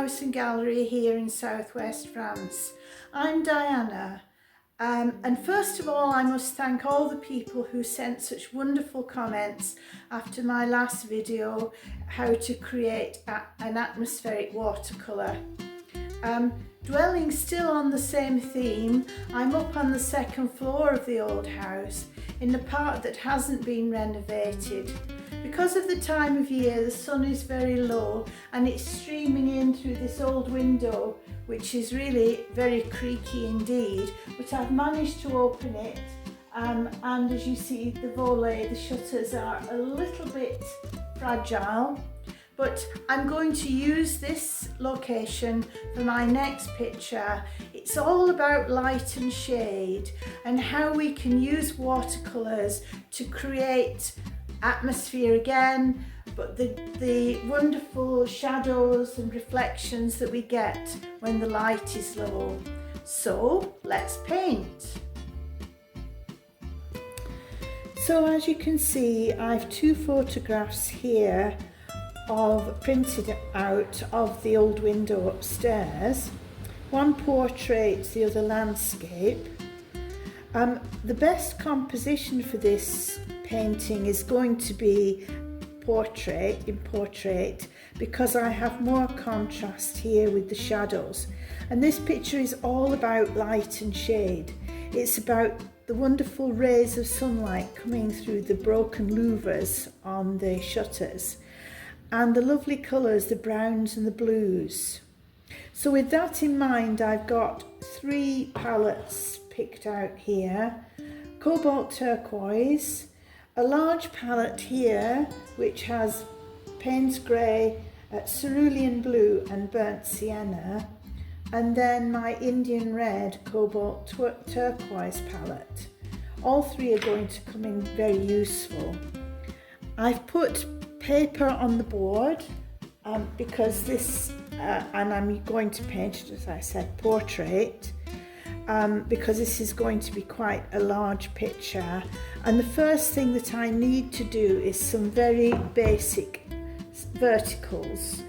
house and gallery here in southwest France. I'm Diana, and first of all I must thank all the people who sent such wonderful comments after my last video, how to create an atmospheric watercolour. Dwelling still on the same theme, I'm up on the second floor of the old house in the part that hasn't been renovated. Because of the time of year, the sun is very low and it's streaming in through this old window, which is really very creaky indeed, but I've managed to open it, and as you see, the volet, the shutters are a little bit fragile. But I'm going to use this location for my next picture. It's all about light and shade and how we can use watercolours to create atmosphere again, but the wonderful shadows and reflections that we get when the light is low. So let's paint. So as you can see, I've two photographs here printed out of the old window upstairs. One portrait, the other landscape. The best composition for this painting is going to be portrait because I have more contrast here with the shadows, and this picture is all about light and shade. It's about the wonderful rays of sunlight coming through the broken louvers on the shutters, and the lovely colours, the browns and the blues. So with that in mind, I've got three palettes picked out here. Cobalt turquoise, a large palette here which has Payne's grey, cerulean blue and burnt sienna, and then my Indian red cobalt turquoise palette. All three are going to come in very useful. I've put paper on the board because this, and I'm going to paint it, as I said, portrait, because this is going to be quite a large picture. And the first thing that I need to do is some very basic verticals.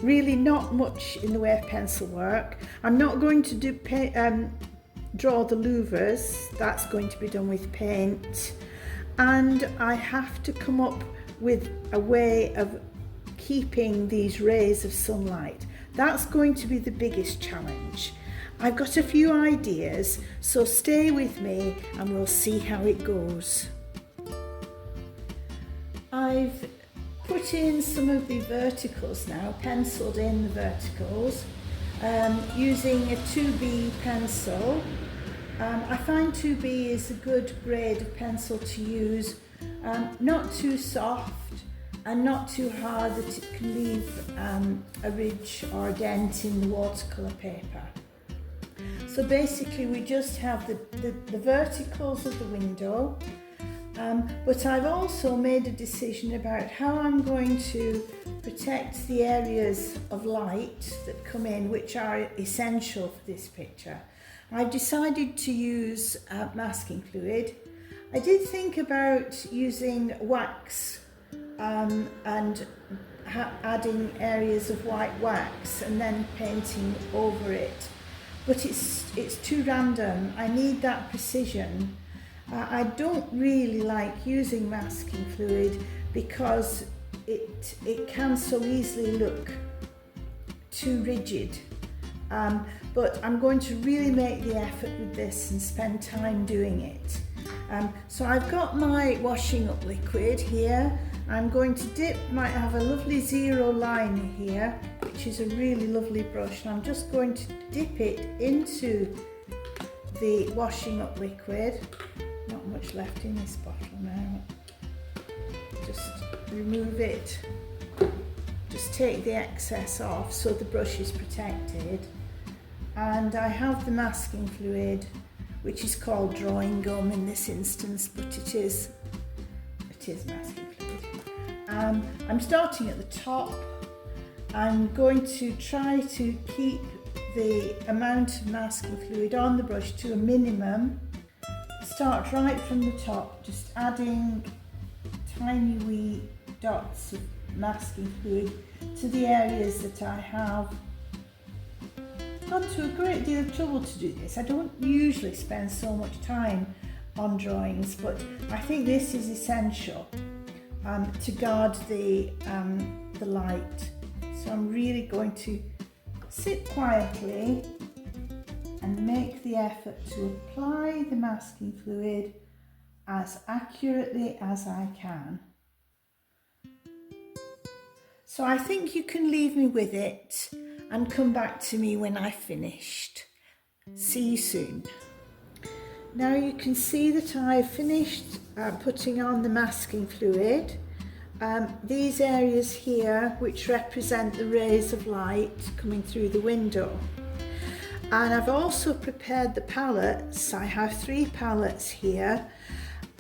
Really not much in the way of pencil work. I'm not going to do draw the louvers, that's going to be done with paint. And I have to come up with a way of keeping these rays of sunlight. That's going to be the biggest challenge. I've got a few ideas, so stay with me and we'll see how it goes. I've put in some of the verticals now, penciled in the verticals, using a 2B pencil. I find 2B is a good grade of pencil to use, not too soft and not too hard that it can leave a ridge or a dent in the watercolour paper. So basically we just have the verticals of the window, but I've also made a decision about how I'm going to protect the areas of light that come in, which are essential for this picture. I've decided to use masking fluid. I did think about using wax and adding areas of white wax and then painting over it, but it's too random. I need that precision. I don't really like using masking fluid because it can so easily look too rigid. But I'm going to really make the effort with this and spend time doing it. So I've got my washing up liquid here. I'm going to dip, might have a lovely zero liner here, which is a really lovely brush, and I'm just going to dip it into the washing up liquid. Not much left in this bottle now. Just remove it. Just take the excess off so the brush is protected. And I have the masking fluid, which is called drawing gum in this instance, but it is masking fluid. I'm starting at the top. I'm going to try to keep the amount of masking fluid on the brush to a minimum. Start right from the top, just adding tiny wee dots of masking fluid to the areas that I have gone to a great deal of trouble to do this. I don't usually spend so much time on drawings, but I think this is essential to guard the light. So I'm really going to sit quietly and make the effort to apply the masking fluid as accurately as I can. So I think you can leave me with it and come back to me when I've finished. See you soon. Now you can see that I've finished putting on the masking fluid. These areas here which represent the rays of light coming through the window. And I've also prepared the palettes. I have 3 palettes here,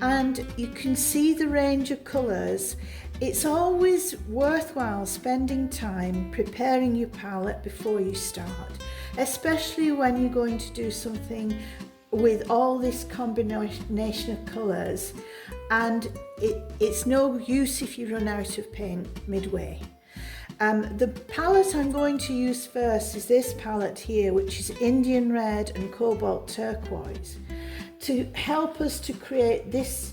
and you can see the range of colours. It's always worthwhile spending time preparing your palette before you start, especially when you're going to do something with all this combination of colours, and it's no use if you run out of paint midway. The palette I'm going to use first is this palette here, which is Indian Red and Cobalt Turquoise, to help us to create this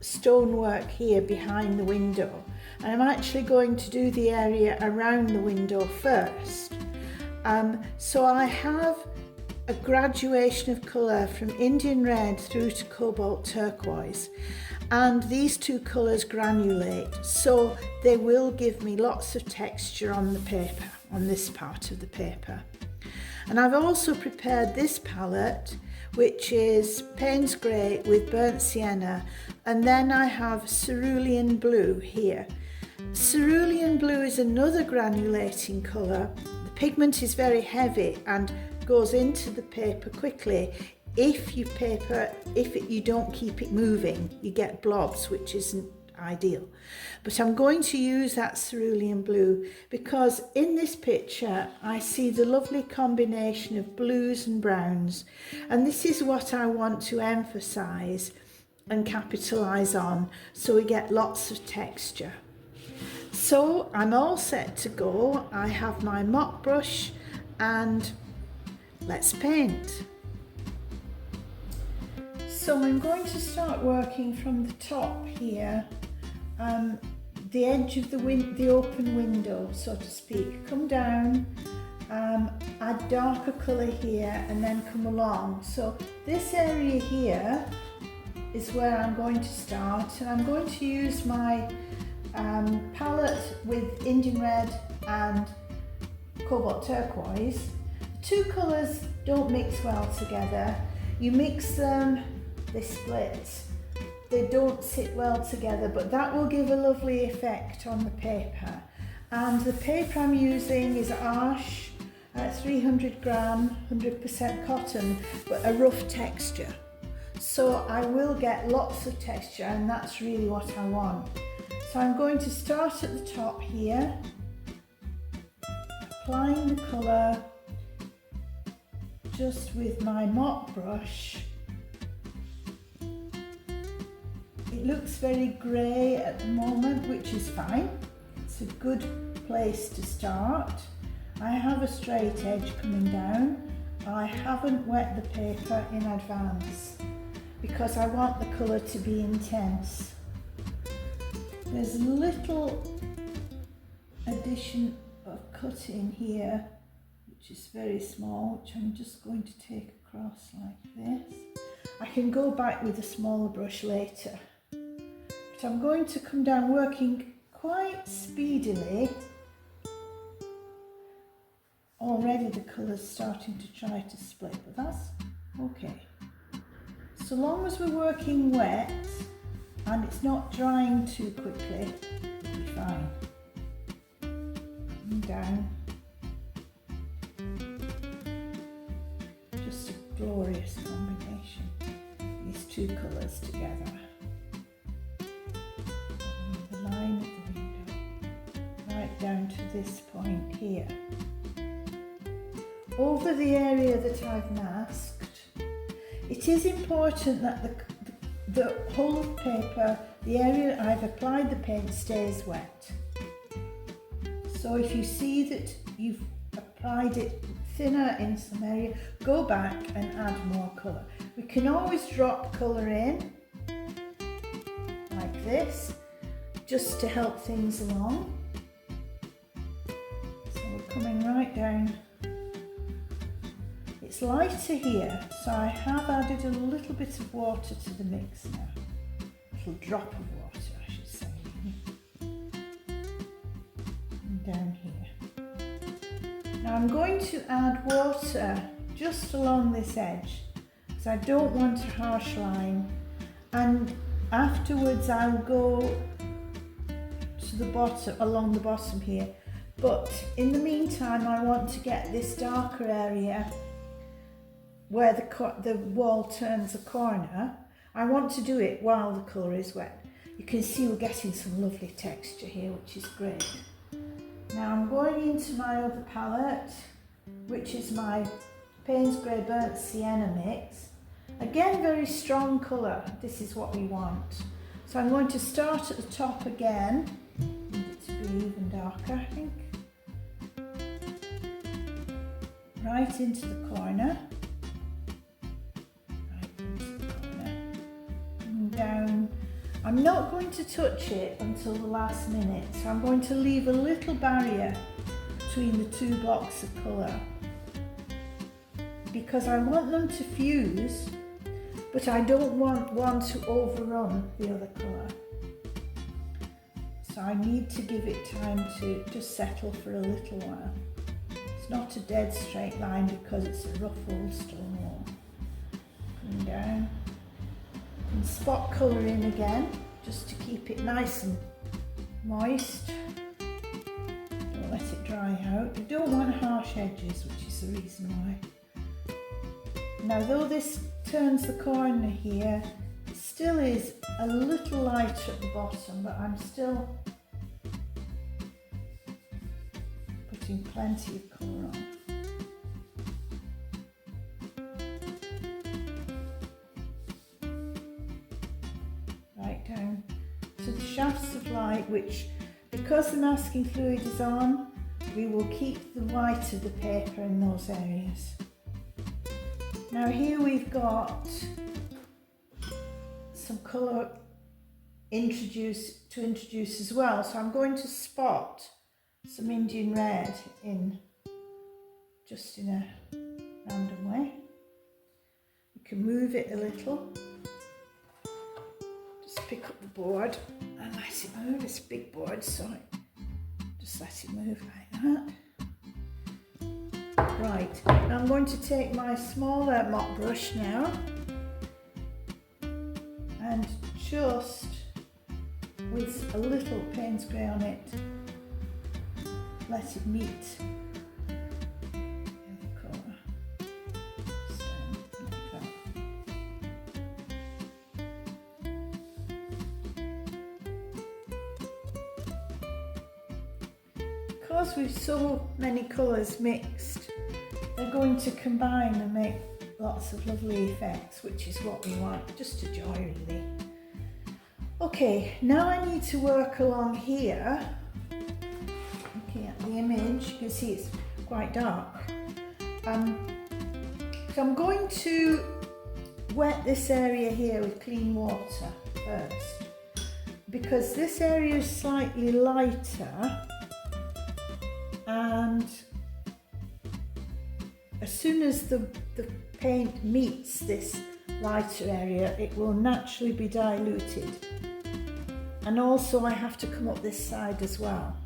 stonework here behind the window. And I'm actually going to do the area around the window first. So I have a graduation of colour from Indian Red through to Cobalt Turquoise, and these 2 colours granulate, so they will give me lots of texture on the paper, on this part of the paper. And I've also prepared this palette, which is Payne's Grey with Burnt Sienna, and then I have Cerulean Blue here. Cerulean Blue is another granulating colour. The pigment is very heavy and goes into the paper quickly. If you don't keep it moving, you get blobs, which isn't ideal. But I'm going to use that cerulean blue because in this picture I see the lovely combination of blues and browns, and this is what I want to emphasize and capitalize on, so we get lots of texture. So I'm all set to go. I have my mop brush and let's paint. So I'm going to start working from the top here, the edge of the open window, so to speak. Come down, add darker colour here and then come along. So this area here is where I'm going to start, and I'm going to use my palette with Indian Red and Cobalt Turquoise. The 2 colours don't mix well together. You mix them, they split. They don't sit well together, but that will give a lovely effect on the paper. And the paper I'm using is Arche, 300 gram, 100% cotton, but a rough texture. So I will get lots of texture, and that's really what I want. So I'm going to start at the top here, applying the colour just with my mop brush. It looks very grey at the moment, which is fine. It's a good place to start. I have a straight edge coming down. I haven't wet the paper in advance because I want the colour to be intense. There's a little addition of cut in here, which is very small, which I'm just going to take across like this. I can go back with a smaller brush later. But I'm going to come down working quite speedily. Already the colour's starting to try to split, but that's okay. So long as we're working wet and it's not drying too quickly, we'll be fine. And down. Just a glorious combination, these 2 colours together. Line of the window right down to this point here. Over the area that I've masked, it is important that the whole of paper, the area I've applied the paint, stays wet. So if you see that you've applied it thinner in some area, go back and add more colour. We can always drop colour in like this, just to help things along. So we're coming right down. It's lighter here, so I have added a little bit of water to the mix now. A little drop of water, I should say. And down here. Now I'm going to add water just along this edge, because I don't want a harsh line. And afterwards I'll go to the bottom, along the bottom here. But in the meantime, I want to get this darker area where the wall turns a corner. I want to do it while the colour is wet. You can see we're getting some lovely texture here, which is great. Now I'm going into my other palette, which is my Payne's Grey Burnt Sienna mix. Again, very strong colour. This is what we want. So I'm going to start at the top again. Need it to be even darker, I think. Right into the corner. Down. I'm not going to touch it until the last minute, so I'm going to leave a little barrier between the two blocks of colour, because I want them to fuse, but I don't want one to overrun the other colour. So I need to give it time to just settle for a little while. It's not a dead straight line because it's a ruffled stone wall. Coming down. And spot colour in again, just to keep it nice and moist. Don't let it dry out. You don't want harsh edges, which is the reason why. Now, though this turns the corner here, it still is a little lighter at the bottom, but I'm still putting plenty of colour on. Down to the shafts of light, which, because the masking fluid is on, we will keep the white of the paper in those areas. Now here we've got some colour to introduce as well, so I'm going to spot some Indian red in just in a random way. You can move it a little. Pick up the board and let it move. It's a big board, so just let it move like that. Right, now I'm going to take my smaller mop brush now and just, with a little Payne's Grey on it, let it meet the colour. So, like that. Because we've so many colours mixed, they're going to combine and make lots of lovely effects, which is what we want, just a joy really. Okay, now I need to work along here. Looking at the image, you can see it's quite dark. So I'm going to wet this area here with clean water first, because this area is slightly lighter, and as soon as the paint meets this lighter area, it will naturally be diluted. And also I have to come up this side as well.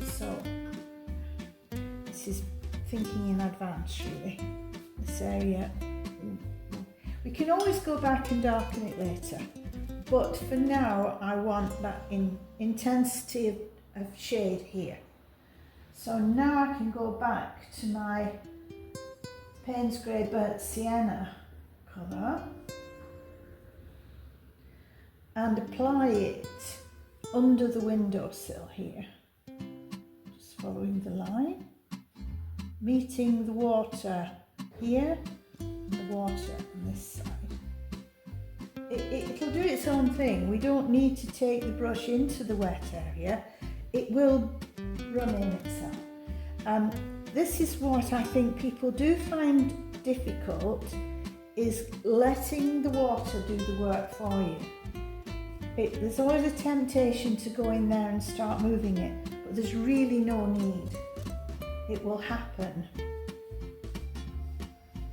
So this is thinking in advance really. This area, we can always go back and darken it later, but for now I want that intensity of shade here. So now I can go back to my Payne's Grey Burnt Sienna colour and apply it under the windowsill here. Just following the line, meeting the water here and the water on this side. It'll do its own thing. We don't need to take the brush into the wet area. It will run in itself. this is what I think people do find difficult, is letting the water do the work for you. There's always a temptation to go in there and start moving it, but there's really no need. It will happen.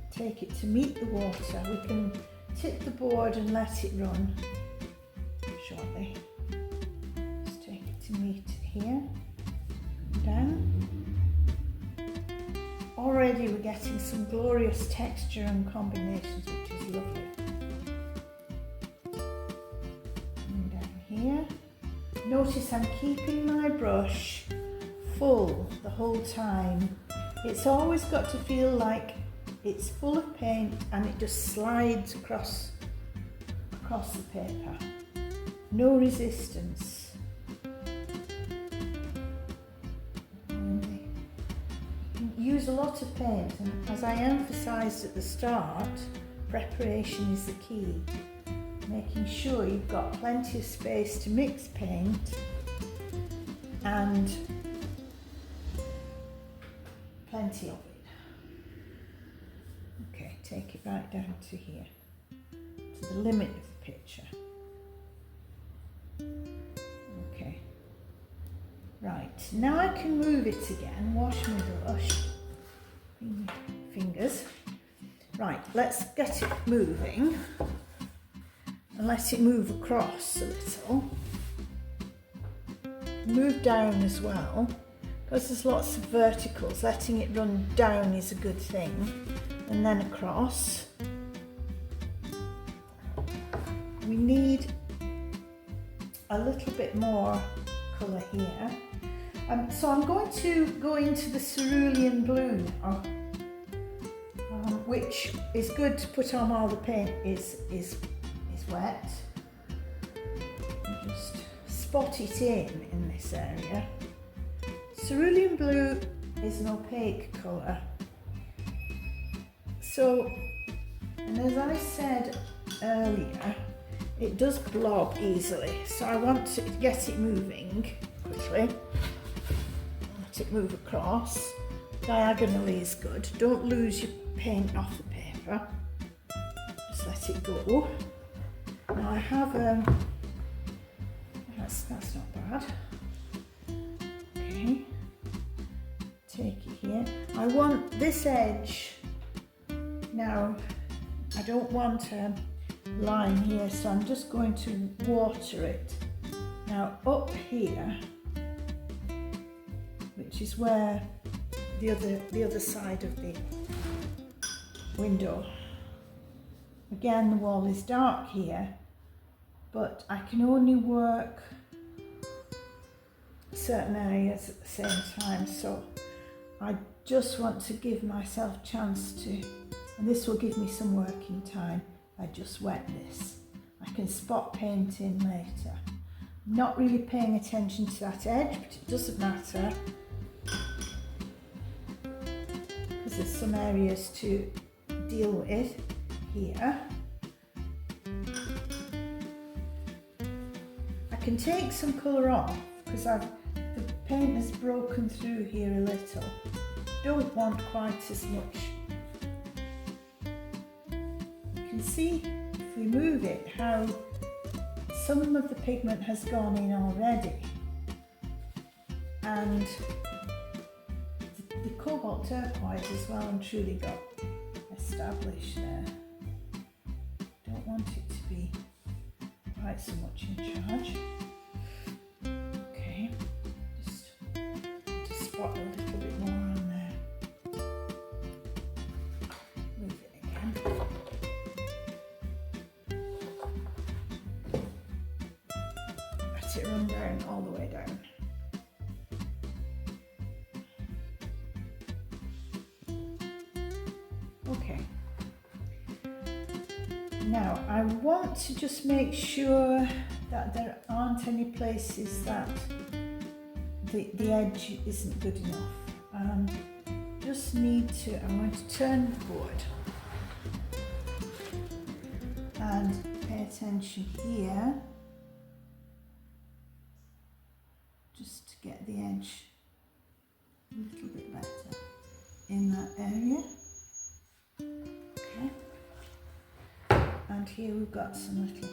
Take it to meet the water. We can tip the board and let it run shortly. Just take it to meet it here. Down. Already we're getting some glorious texture and combinations, which is lovely. And down here. Notice I'm keeping my brush full the whole time. It's always got to feel like it's full of paint and it just slides across the paper. No resistance. Use a lot of paint, and as I emphasised at the start, preparation is the key. Making sure you've got plenty of space to mix paint and plenty of it. Okay, take it right down to here, to the limit of the picture. Okay. Right, now I can move it again, wash my brush, fingers. Right, let's get it moving and let it move across a little. Move down as well, because there's lots of verticals. Letting it run down is a good thing. And then across. We need a little bit more colour here. So I'm going to go into the cerulean blue now, which is good to put on while the paint is wet. And just spot it in this area. Cerulean blue is an opaque colour. So, and as I said earlier, it does blob easily, so I want to get it moving quickly. Let it move across. Diagonally is good. Don't lose your paint off the paper. Just let it go. Now I have that's not bad. Okay. Take it here. I want this edge. Now, I don't want a line here, so I'm just going to water it. Now, up here, which is where the other side of the window. Again, the wall is dark here, but I can only work certain areas at the same time, so I just want to give myself a chance to, and this will give me some working time. I just wet this. I can spot paint in later. I'm not really paying attention to that edge, but it doesn't matter, because there's some areas to deal with here. I can take some colour off because the paint has broken through here a little. Don't want quite as much. You can see if we move it how some of the pigment has gone in already, and the cobalt turquoise as well and truly got established there. Don't want it to be quite so much in charge. Okay, just to spot a little bit more on there. Move it again. Let it run down all the way down. Okay. Now I want to just make sure that there aren't any places that the edge isn't good enough. Just need to, I'm going to turn the board and pay attention here, just to get the edge a little bit better. in that area. Okay. And here we've got some little.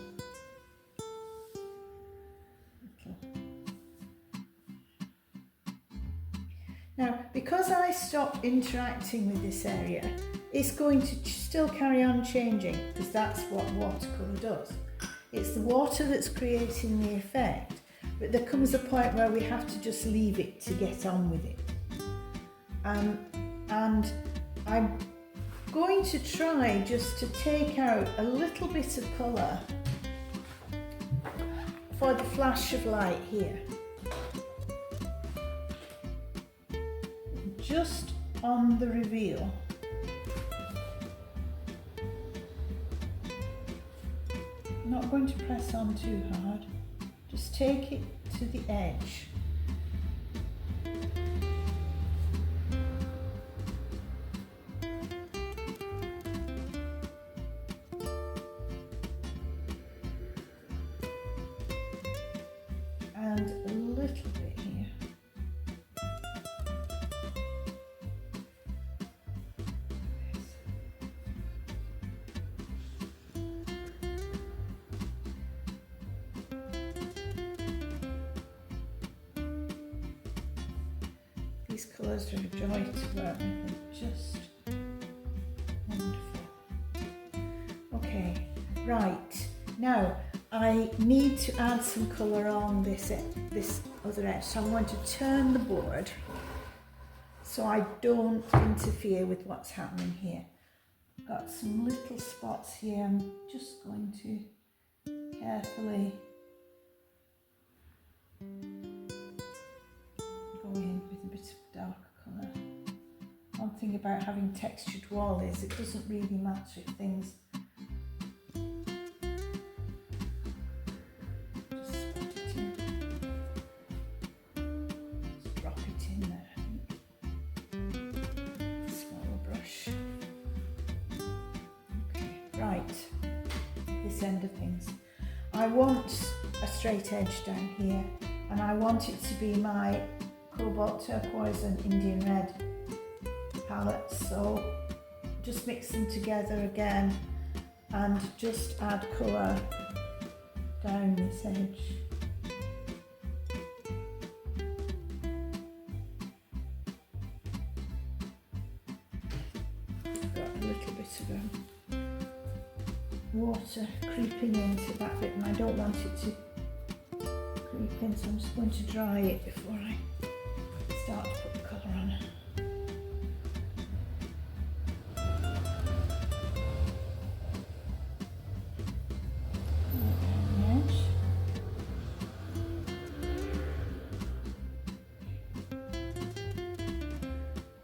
Now, because I stopped interacting with this area, it's going to still carry on changing, because that's what watercolour does. It's the water that's creating the effect, but there comes a point where we have to just leave it to get on with it. And I'm going to try just to take out a little bit of colour for the flash of light here. Just on the reveal. I'm not going to press on too hard, just take it to the edge. And a little bit here. These colours are a joy to work with, they're just wonderful. Okay, right, now I need to add some colour on this other edge, so I'm going to turn the board so I don't interfere with what's happening here. Got some little spots here, I'm just going to carefully go in with a bit of darker colour. One thing about having textured wall is it doesn't really matter if things just spot it in. Just drop it in there, I think. Smaller brush. Okay, right. This end of things. I want a straight edge down here, and I want it to be my cobalt turquoise and Indian red palettes, so just mix them together again and just add colour down this edge. Got a little bit of water creeping into that bit, and I don't want it to creep in, so I'm just going to dry it before I start to put the colour on.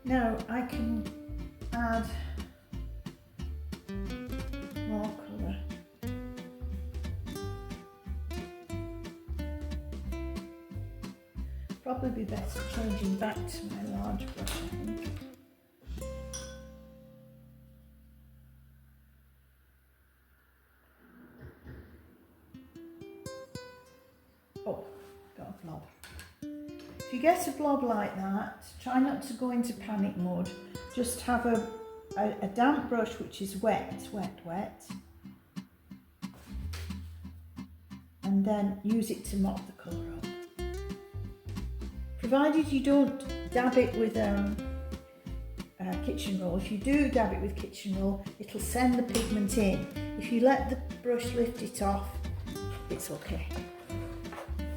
Now I can add more colour. Probably be better changing back to my large brush, I think. Oh, got a blob. If you get a blob like that, try not to go into panic mode. Just have a damp brush which is wet, and then use it to mop the colour up. Provided you don't dab it with kitchen roll. If you do dab it with kitchen roll, it'll send the pigment in. If you let the brush lift it off, it's okay.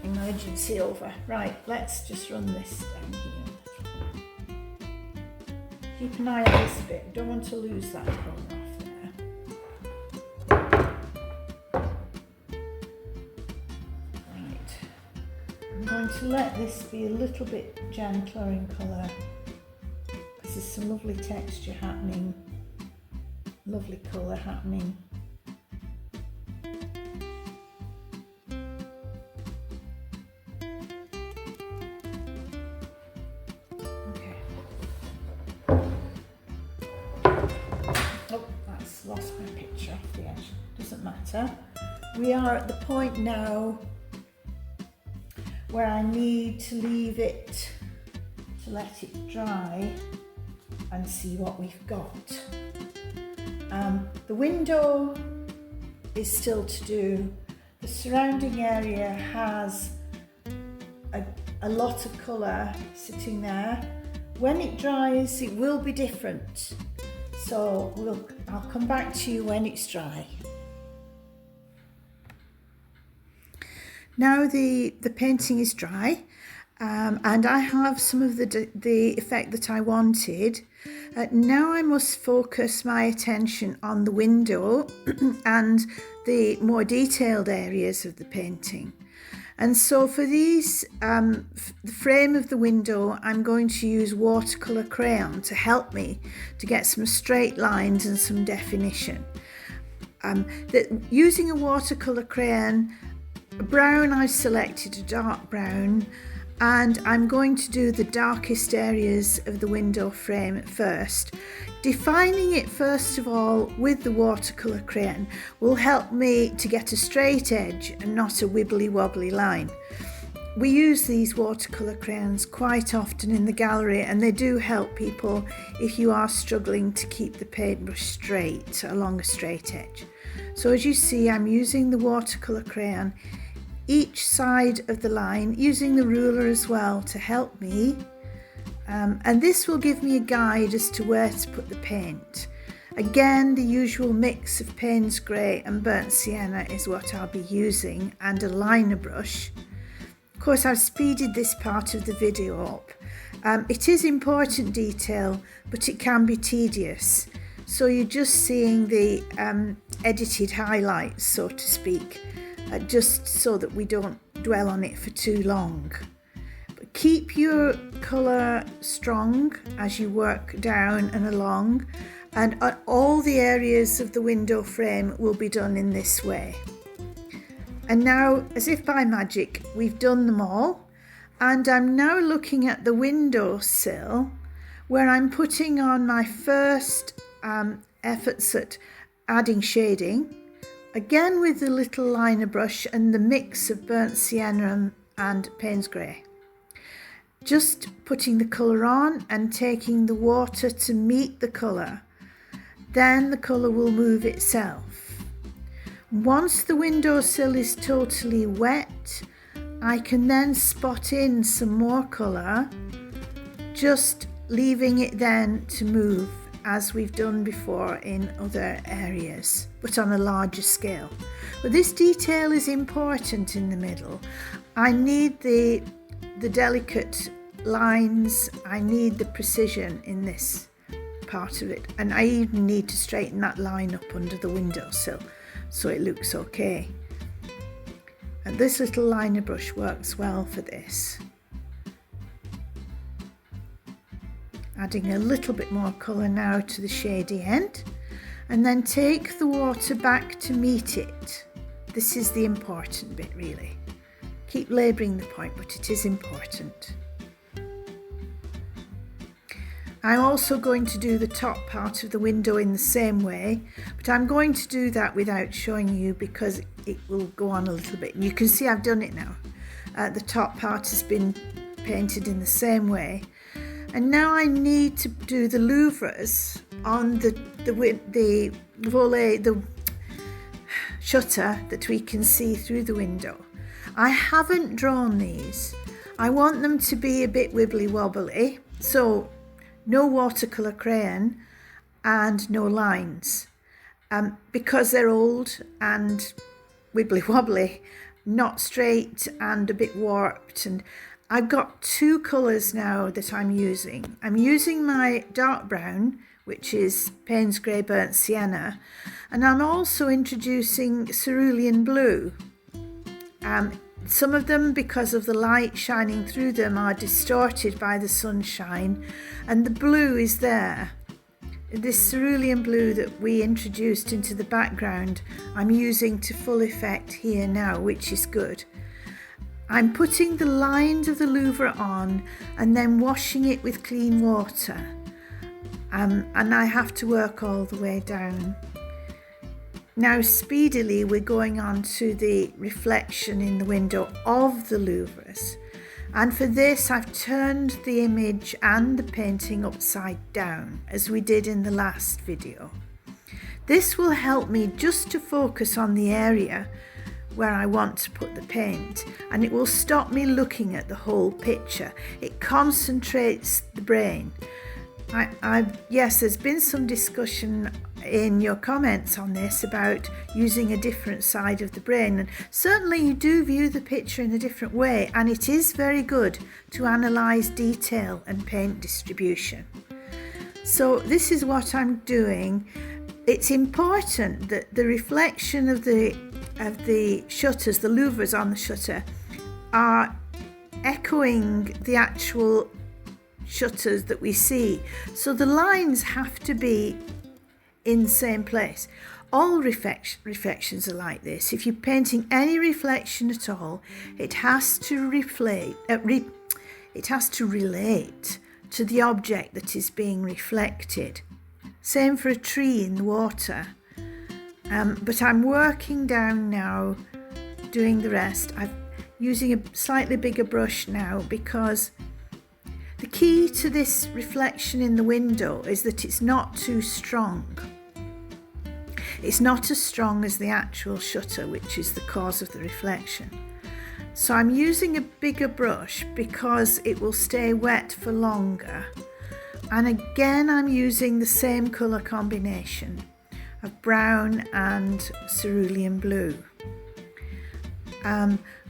Emergency over. Right, let's just run this down here. Keep an eye on this bit. Don't want to lose that colour off there. Right. I'm going to let this be a little bit gentler in colour. This is some lovely texture happening. Lovely colour happening. Lost my picture off the edge, doesn't matter. We are at the point now where I need to leave it to let it dry and see what we've got. The window is still to do. The surrounding area has a lot of colour sitting there. When it dries, it will be different. So I'll come back to you when it's dry. Now the painting is dry, and I have some of the effect that I wanted. Now I must focus my attention on the window and the more detailed areas of the painting. And so for these, the frame of the window, I'm going to use watercolour crayon to help me to get some straight lines and some definition. Using a watercolour crayon, brown, I've selected a dark brown, and I'm going to do the darkest areas of the window frame at first. Defining it first of all with the watercolour crayon will help me to get a straight edge and not a wibbly wobbly line. We use these watercolour crayons quite often in the gallery, and they do help people if you are struggling to keep the paintbrush straight along a straight edge. So as you see, I'm using the watercolour crayon each side of the line, using the ruler as well to help me, and this will give me a guide as to where to put the paint. Again, the usual mix of Payne's Grey and Burnt Sienna is what I'll be using, and a liner brush. Of course, I've speeded this part of the video up. It is important detail, but it can be tedious, so you're just seeing the edited highlights, so to speak, just so that we don't dwell on it for too long. But keep your colour strong as you work down and along, and all the areas of the window frame will be done in this way. And now, as if by magic, we've done them all, and I'm now looking at the windowsill where I'm putting on my first efforts at adding shading, again with the little liner brush and the mix of Burnt Sienna and Payne's Grey. Just putting the colour on and taking the water to meet the colour. Then the colour will move itself. Once the windowsill is totally wet, I can then spot in some more colour, just leaving it then to move as we've done before in other areas, but on a larger scale. But this detail is important in the middle. I need the delicate lines, I need the precision in this part of it, and I even need to straighten that line up under the windowsill so it looks okay. And this little liner brush works well for this. Adding a little bit more colour now to the shady end, and then take the water back to meet it. This is the important bit, really. Keep labouring the point, but it is important. I'm also going to do the top part of the window in the same way, but I'm going to do that without showing you because it will go on a little bit. And you can see I've done it now. The top part has been painted in the same way. And now I need to do the louvres on the volet, the shutter that we can see through the window. I haven't drawn these. I want them to be a bit wibbly wobbly, so no watercolour crayon and no lines, because they're old and wibbly wobbly, not straight and a bit warped. And I've got two colours now that I'm using. I'm using my dark brown, which is Payne's Grey Burnt Sienna, and I'm also introducing cerulean blue. Some of them, because of the light shining through them, are distorted by the sunshine, and the blue is there. This cerulean blue that we introduced into the background, I'm using to full effect here now, which is good. I'm putting the lines of the louvre on and then washing it with clean water, and I have to work all the way down. Now speedily we're going on to the reflection in the window of the louvres, And for this, I've turned the image and the painting upside down, as we did in the last video. This will help me just to focus on the area where I want to put the paint, and it will stop me looking at the whole picture. It concentrates the brain. Yes, there's been some discussion in your comments on this about using a different side of the brain, and certainly you do view the picture in a different way, and it is very good to analyse detail and paint distribution. So this is what I'm doing. It's important that the reflection of the shutters, the louvers on the shutter, are echoing the actual shutters that we see. So the lines have to be in the same place. All reflections are like this. If you're painting any reflection at all, it has to it has to relate to the object that is being reflected. Same for a tree in the water. But I'm working down now, doing the rest. I'm using a slightly bigger brush now because the key to this reflection in the window is that it's not too strong. It's not as strong as the actual shutter, which is the cause of the reflection. So I'm using a bigger brush because it will stay wet for longer. And again, I'm using the same colour combination of brown and cerulean blue.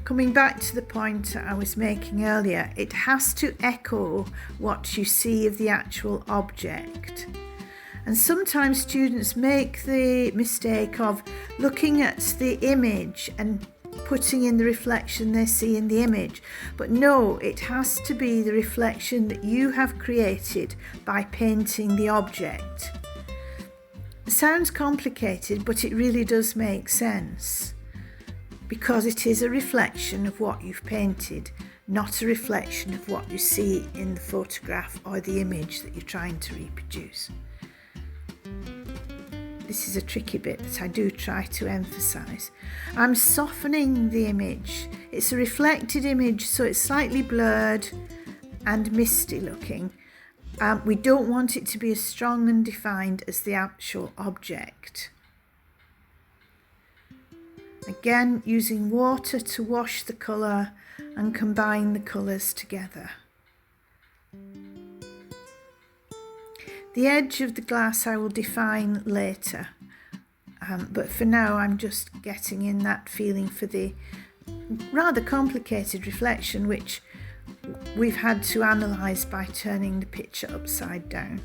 Coming back to the point I was making earlier, it has to echo what you see of the actual object. And sometimes students make the mistake of looking at the image and putting in the reflection they see in the image. But no, it has to be the reflection that you have created by painting the object. It sounds complicated, but it really does make sense, because it is a reflection of what you've painted, not a reflection of what you see in the photograph or the image that you're trying to reproduce. This is a tricky bit that I do try to emphasize. I'm softening the image. It's a reflected image, so it's slightly blurred and misty looking. We don't want it to be as strong and defined as the actual object. Again, using water to wash the colour and combine the colours together. The edge of the glass I will define later, but for now I'm just getting in that feeling for the rather complicated reflection which we've had to analyse by turning the picture upside down.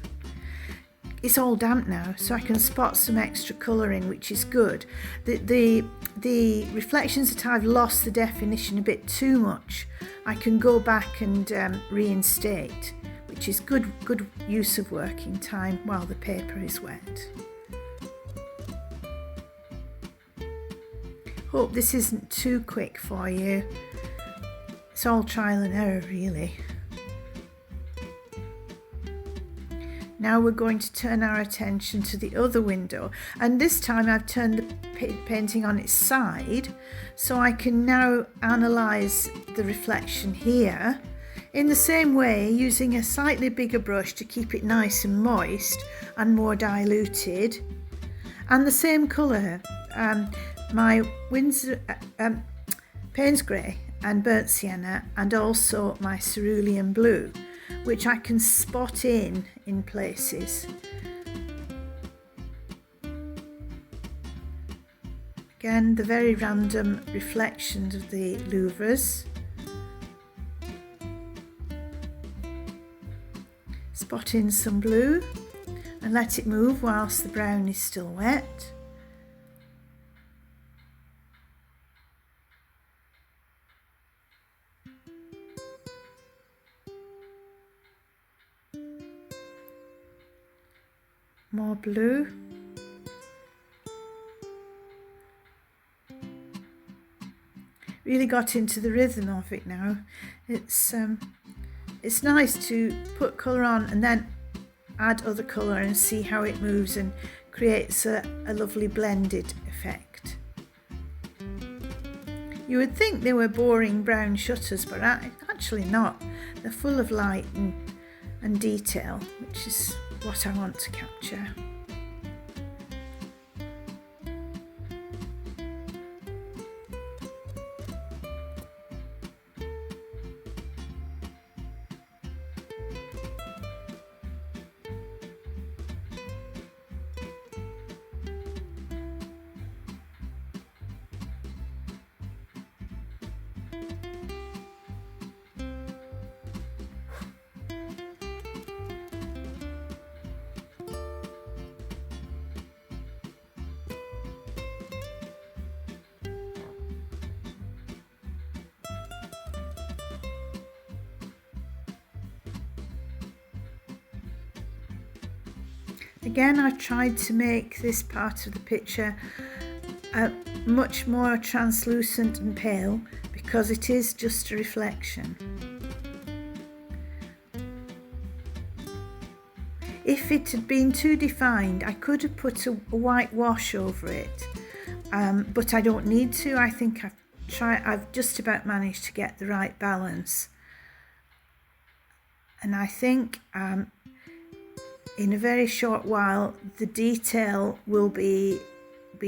It's all damp now, so I can spot some extra colour in, which is good. The reflections that I've lost the definition a bit too much, I can go back and reinstate, which is good use of working time while the paper is wet. Hope this isn't too quick for you. It's all trial and error, really. Now we're going to turn our attention to the other window, and this time I've turned the painting on its side, so I can now analyse the reflection here in the same way, using a slightly bigger brush to keep it nice and moist and more diluted, and the same colour, my Windsor Payne's Grey and Burnt Sienna, and also my Cerulean Blue, which I can spot in places. Again, the very random reflections of the louvers. Spot in some blue and let it move whilst the brown is still wet. More blue. Really got into the rhythm of it now. It's nice to put colour on and then add other colour and see how it moves and creates a lovely blended effect. You would think they were boring brown shutters, but I actually not. They're full of light and detail, which is what I want to capture. Again, I tried to make this part of the picture much more translucent and pale because it is just a reflection. If it had been too defined, I could have put a white wash over it, but I don't need to. I think I've just about managed to get the right balance, and I think in a very short while the detail will be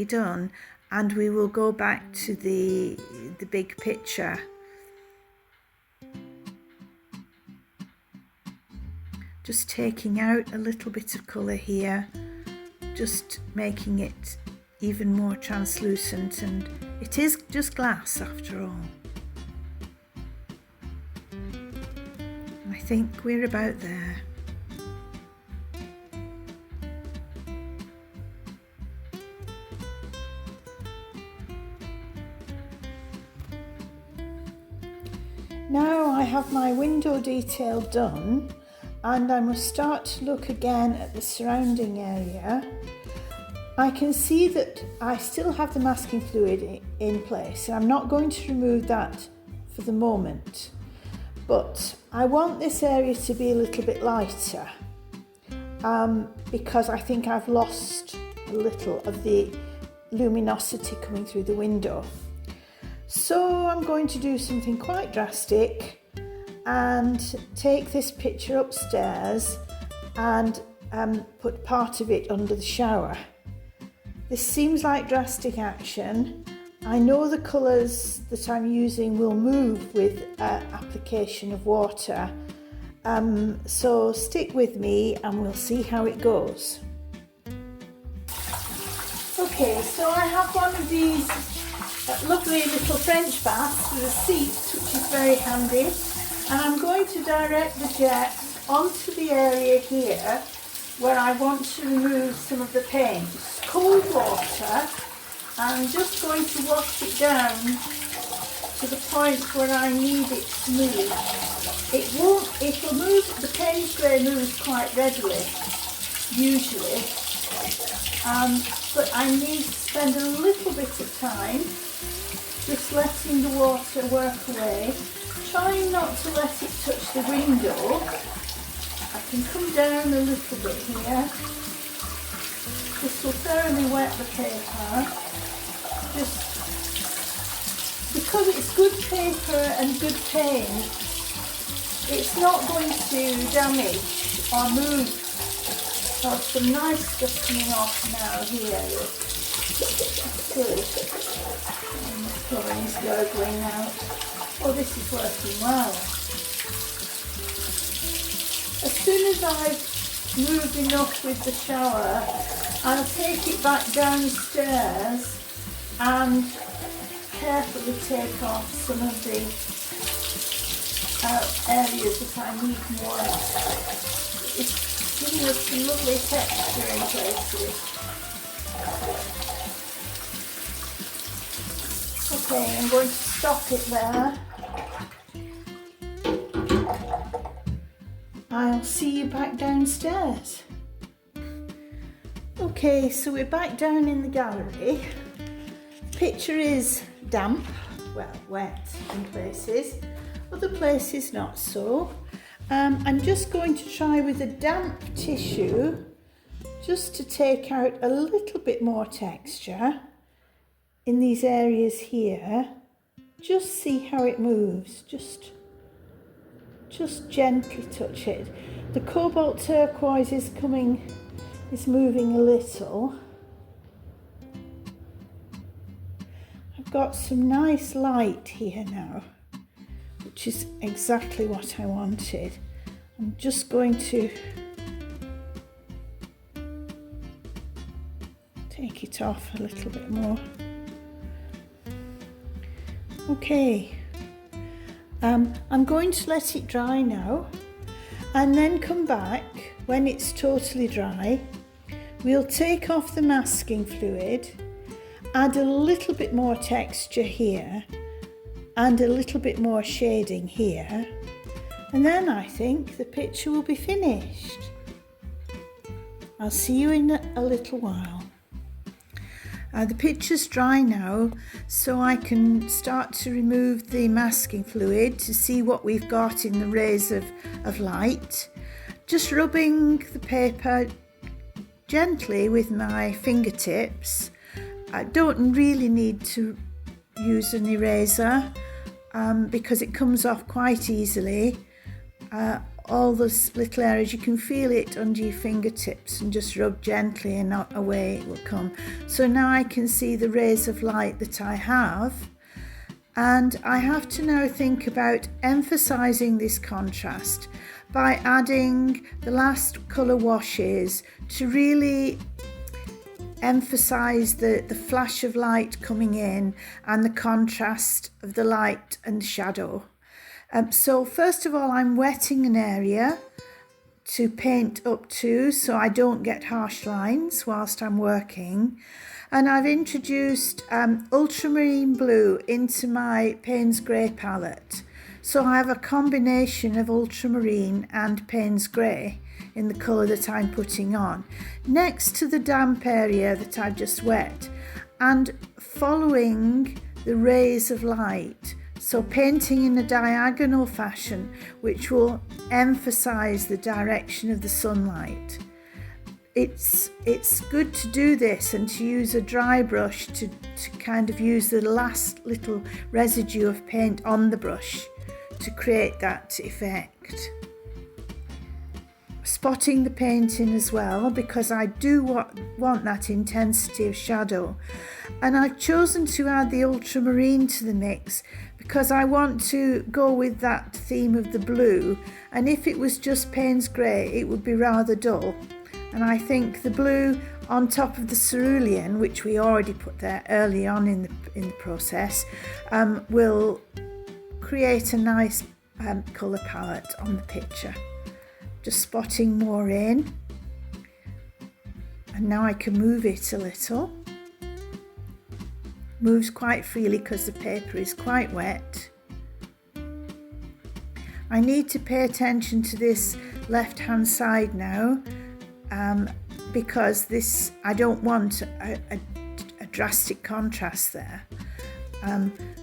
done, and we will go back to the big picture. Just taking out a little bit of colour here, just making it even more translucent, and it is just glass after all. And I think we're about there. Now I have my window detail done, and I must start to look again at the surrounding area. I can see that I still have the masking fluid in place, and I'm not going to remove that for the moment, but I want this area to be a little bit lighter because I think I've lost a little of the luminosity coming through the window. So I'm going to do something quite drastic and take this picture upstairs and put part of it under the shower. This seems like drastic action. I know the colours that I'm using will move with application of water, so stick with me and we'll see how it goes. Okay, so I have one of these lovely little French baths with a seat, which is very handy, and I'm going to direct the jet onto the area here where I want to remove some of the paint. Cold water, and I'm just going to wash it down to the point where I need it to move. It'll move, the paint spray moves quite readily, usually, but I need to spend a little bit of time just letting the water work away, trying not to let it touch the window. I can come down a little bit here. This will thoroughly wet the paper. Just because it's good paper and good paint, it's not going to damage or move. So some nice stuff coming off now here. That's good. And the chlorine is gurgling out. Oh, this is working well. As soon as I've moved enough with the shower, I'll take it back downstairs and carefully take off some of the areas that I need more. It's giving us some lovely texture in places. Okay, I'm going to stop it there. I'll see you back downstairs. Okay, so we're back down in the gallery. Picture is damp, well, wet in places, other places not so. I'm just going to try with a damp tissue just to take out a little bit more texture in these areas here. Just see how it moves, just just gently touch it. The cobalt turquoise is moving a little. I've got some nice light here now, which is exactly what I wanted. I'm just going to take it off a little bit more. Okay, I'm going to let it dry now and then come back when it's totally dry. We'll take off the masking fluid, add a little bit more texture here and a little bit more shading here, and then I think the picture will be finished. I'll see you in a little while. The picture's dry now, so I can start to remove the masking fluid to see what we've got in the rays of light. Just rubbing the paper gently with my fingertips. I don't really need to use an eraser because it comes off quite easily. All those little areas, you can feel it under your fingertips, and just rub gently and away it will come. So now I can see the rays of light that I have, and I have to now think about emphasizing this contrast by adding the last color washes to really emphasize the flash of light coming in and the contrast of the light and shadow. So first of all, I'm wetting an area to paint up to so I don't get harsh lines whilst I'm working. And I've introduced ultramarine blue into my Payne's Grey palette. So I have a combination of ultramarine and Payne's Grey in the colour that I'm putting on, next to the damp area that I've just wet, and following the rays of light. So painting in a diagonal fashion, which will emphasize the direction of the sunlight. It's good to do this and to use a dry brush to kind of use the last little residue of paint on the brush to create that effect. Spotting the paint in as well, because I do want that intensity of shadow. And I've chosen to add the ultramarine to the mix because I want to go with that theme of the blue, and if it was just Payne's Grey it would be rather dull, and I think the blue on top of the cerulean, which we already put there early on in the process, will create a nice colour palette on the picture. Just spotting more in, and now I can move it a little. Moves quite freely because the paper is quite wet. I need to pay attention to this left hand side now because I don't want a drastic contrast there.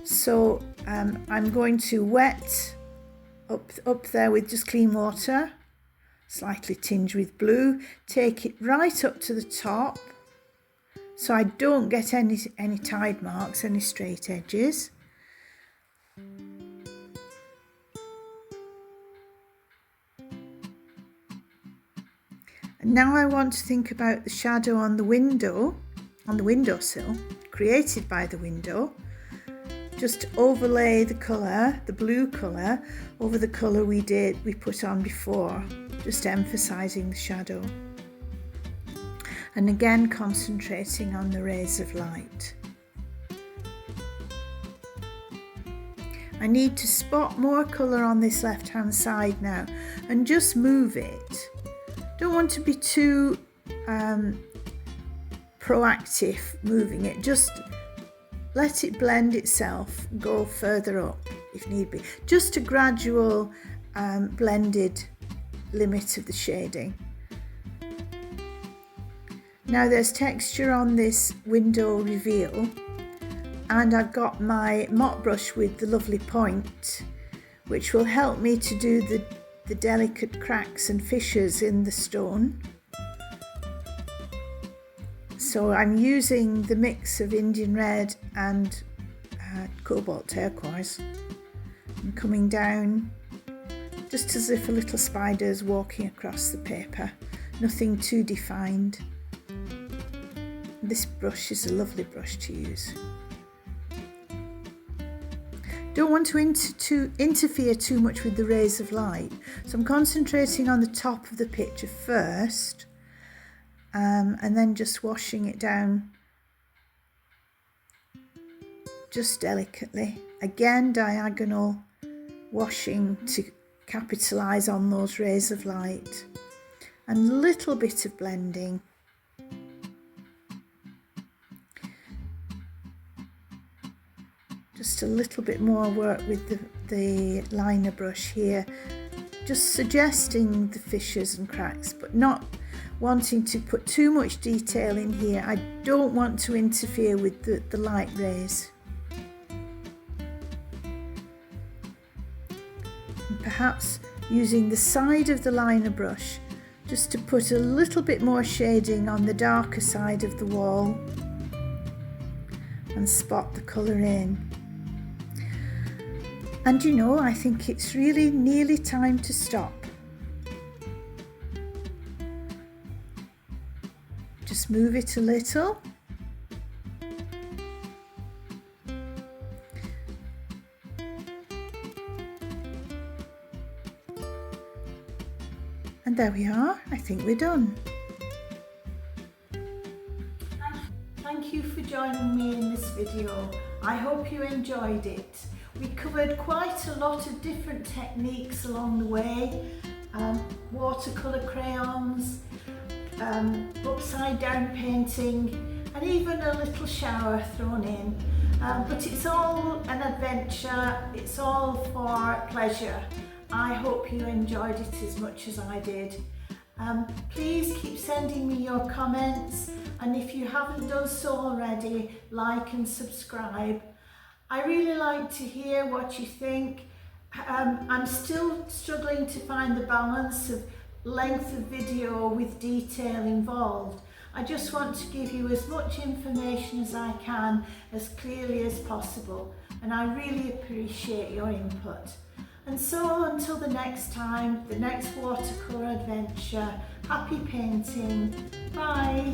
So I'm going to wet up there with just clean water, slightly tinged with blue, take it right up to the top so I don't get any tide marks, any straight edges. And now I want to think about the shadow on the windowsill, created by the window. Just overlay the colour, the blue colour, over the colour we put on before, just emphasising the shadow. And again concentrating on the rays of light. I need to spot more colour on this left hand side now and just move it. Don't want to be too proactive moving it, just let it blend itself, go further up if need be. Just a gradual blended limit of the shading. Now there's texture on this window reveal, and I've got my mop brush with the lovely point, which will help me to do the delicate cracks and fissures in the stone. So I'm using the mix of Indian red and cobalt turquoise. I'm coming down just as if a little spider is walking across the paper, nothing too defined. This brush is a lovely brush to use. Don't want to interfere too much with the rays of light, so I'm concentrating on the top of the picture first, and then just washing it down just delicately. Again, diagonal washing to capitalise on those rays of light, and a little bit of blending. Just a little bit more work with the liner brush here, just suggesting the fissures and cracks, but not wanting to put too much detail in here. I don't want to interfere with the light rays. And perhaps using the side of the liner brush just to put a little bit more shading on the darker side of the wall and spot the colour in. And you know, I think it's really nearly time to stop. Just move it a little. And there we are, I think we're done. Thank you for joining me in this video. I hope you enjoyed it. We covered quite a lot of different techniques along the way, watercolour crayons, upside down painting, and even a little shower thrown in. But it's all an adventure, it's all for pleasure. I hope you enjoyed it as much as I did. Please keep sending me your comments, and if you haven't done so already, like and subscribe. I really like to hear what you think. I'm still struggling to find the balance of length of video with detail involved. I just want to give you as much information as I can, as clearly as possible, and I really appreciate your input. And so until the next time, the next watercolour adventure, happy painting, bye!